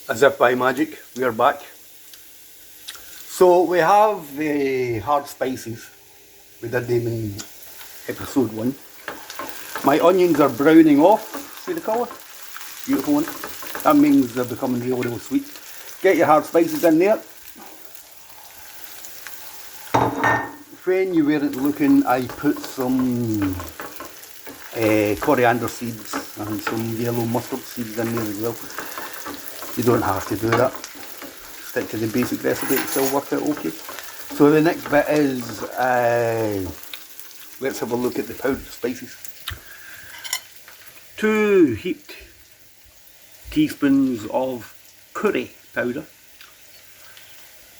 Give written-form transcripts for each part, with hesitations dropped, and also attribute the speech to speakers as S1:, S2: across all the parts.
S1: As if by magic, we are back. So we have the hard spices. We did them in episode 1. My onions are browning off. See the colour? Beautiful one. That means they're becoming real sweet. Get your hard spices in there. When you weren't looking, I put some coriander seeds and some yellow mustard seeds in there as well. You don't have to do that. Stick to the basic recipe, it'll still work out okay. So the next bit is, let's have a look at the powdered spices. 2 heaped teaspoons of curry powder.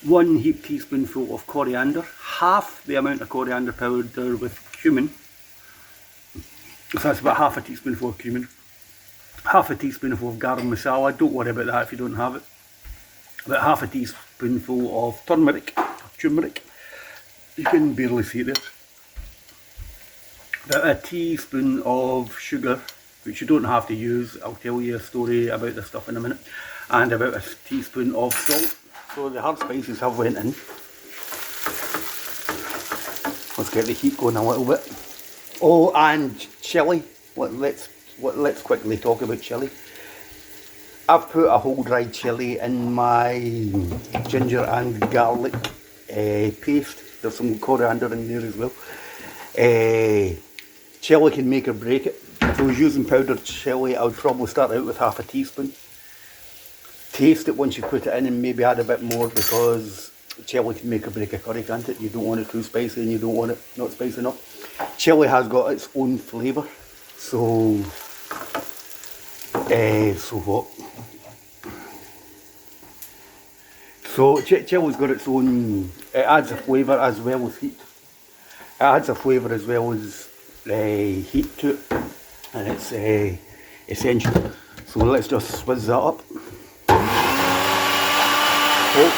S1: 1 heaped teaspoonful of coriander. Half the amount of coriander powder with cumin. So that's about half a teaspoonful of cumin. Half a teaspoonful of garam masala. Don't worry about that if you don't have it. About half a teaspoonful of turmeric, turmeric. You can barely see it there. About a teaspoon of sugar, which you don't have to use. I'll tell you a story about this stuff in a minute. And about a teaspoon of salt. So the hard spices have went in. Let's get the heat going a little bit. Oh, and chilli. Let's quickly talk about chilli. I've put a whole dried chilli in my ginger and garlic paste. There's some coriander in there as well. Chilli can make or break it. If I was using powdered chilli, I would probably start out with half a teaspoon. Taste it once you put it in and maybe add a bit more, because chilli can make or break a curry, can't it? You don't want it too spicy and you don't want it not spicy enough. Chilli has got its own flavour, so what? So chilli's got its own, it adds a flavour as well as heat. It adds a flavour as well as heat to it, and it's essential. So let's just swizz that up. Oh.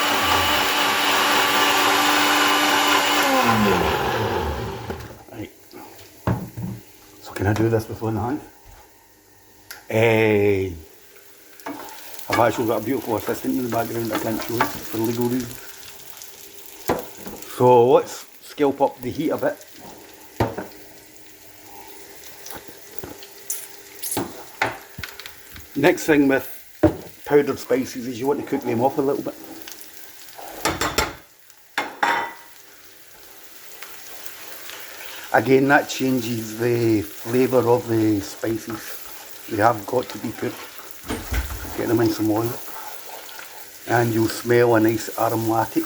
S1: Right. So can I do this with one hand? I've actually got a beautiful assistant in the background I can't show you for legal reasons. So let's scalp up the heat a bit. Next thing with powdered spices is you want to cook them off a little bit. Again, that changes the flavour of the spices. They have got to be cooked. Get them in some oil. And you'll smell a nice aromatic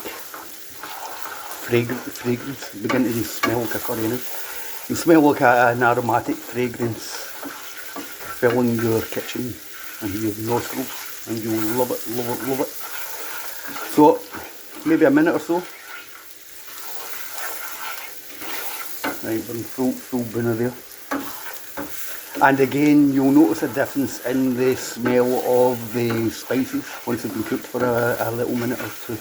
S1: fragrance. Begin to smell like a curry now. You smell like an aromatic fragrance filling your kitchen and your nostrils, and you'll love it, love it, love it. So, maybe a minute or so. Right, we're in full burner there. And again, you'll notice a difference in the smell of the spices once they've been cooked for a little minute or two.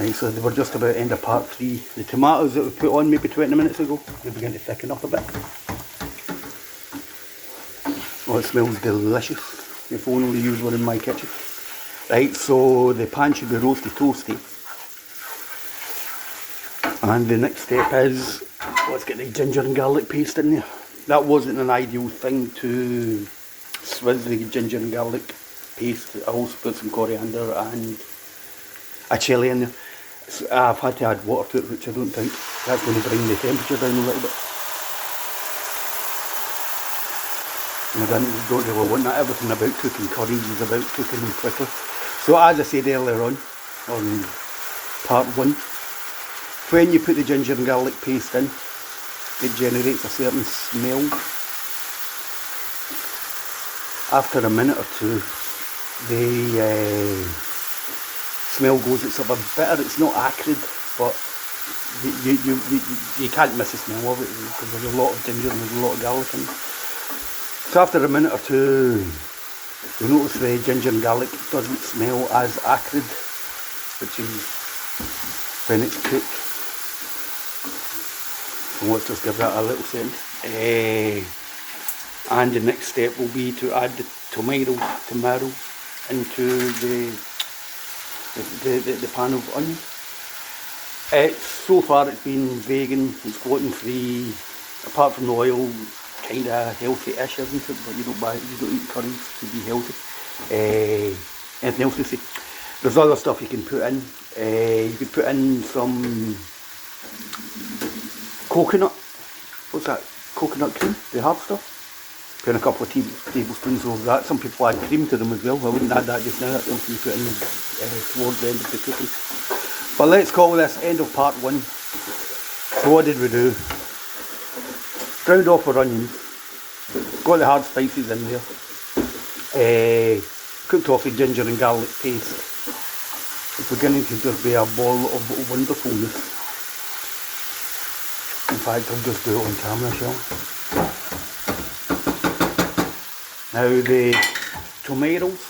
S1: Right, so they were just about end of part 3. The tomatoes that we put on maybe 20 minutes ago, they begin to thicken up a bit. Oh, it smells delicious. If only you were in my kitchen. Right, so the pan should be roasty toasty. And the next step is, let's get the ginger and garlic paste in there. That wasn't an ideal thing to swizz the ginger and garlic paste. I also put some coriander and a chilli in there. So I've had to add water to it, which I don't think that's going to bring the temperature down a little bit. And I don't really want that. Everything about cooking curries is about cooking them quicker. So as I said earlier on part 1, when you put the ginger and garlic paste in, it generates a certain smell. After a minute or two, the smell goes, it's sort of bitter, it's not acrid, but you can't miss the smell of it because there's a lot of ginger and there's a lot of garlic in it. So after a minute or two, you'll notice the ginger and garlic doesn't smell as acrid, which is when it's cooked. So let's just give that a little second. And the next step will be to add the tomato into the pan of onion. So far it's been vegan, it's gluten free, apart from the oil, kind of healthy-ish, isn't it? But you don't eat curries to be healthy. Anything else to say? There's other stuff you can put in. You could put in some coconut. What's that? Coconut cream, the hard stuff. Put in a couple of tablespoons of that. Some people add cream to them as well. I wouldn't add that just now. That's something you put in towards the end of the cooking. But let's call this end of part 1. So what did we do? Ground off our onions. Got the hard spices in there. Cooked off the ginger and garlic paste. It's beginning to just be a ball of wonderfulness. In fact, I'll just do it on camera, shall I? Now the tomatoes,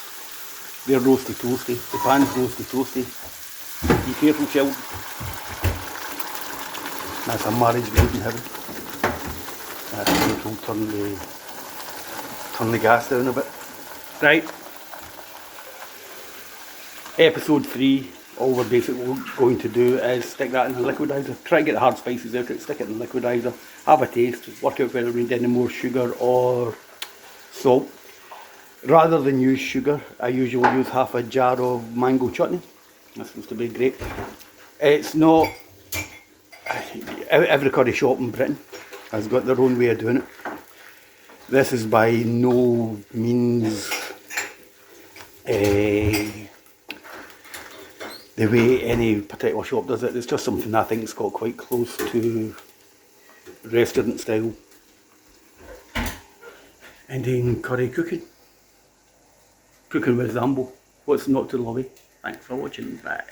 S1: they're roasty toasty. The pan's roasty toasty. Be careful, children. That's a marriage made in heaven. That's will turn the gas down a bit. Right. Episode 3, all we're basically going to do is stick that in the liquidizer. Try and get the hard spices out of it, stick it in the liquidizer, have a taste, work out whether we need any more sugar or salt. Rather than use sugar, I usually use half a jar of mango chutney. That seems to be great. It's not, every curry shop in Britain has got their own way of doing it. This is by no means the way any particular shop does it. It's just something I think has got quite close to restaurant style Indian curry cooking. Cooking with Zambo. What's not to love it? Thanks for watching. Bye.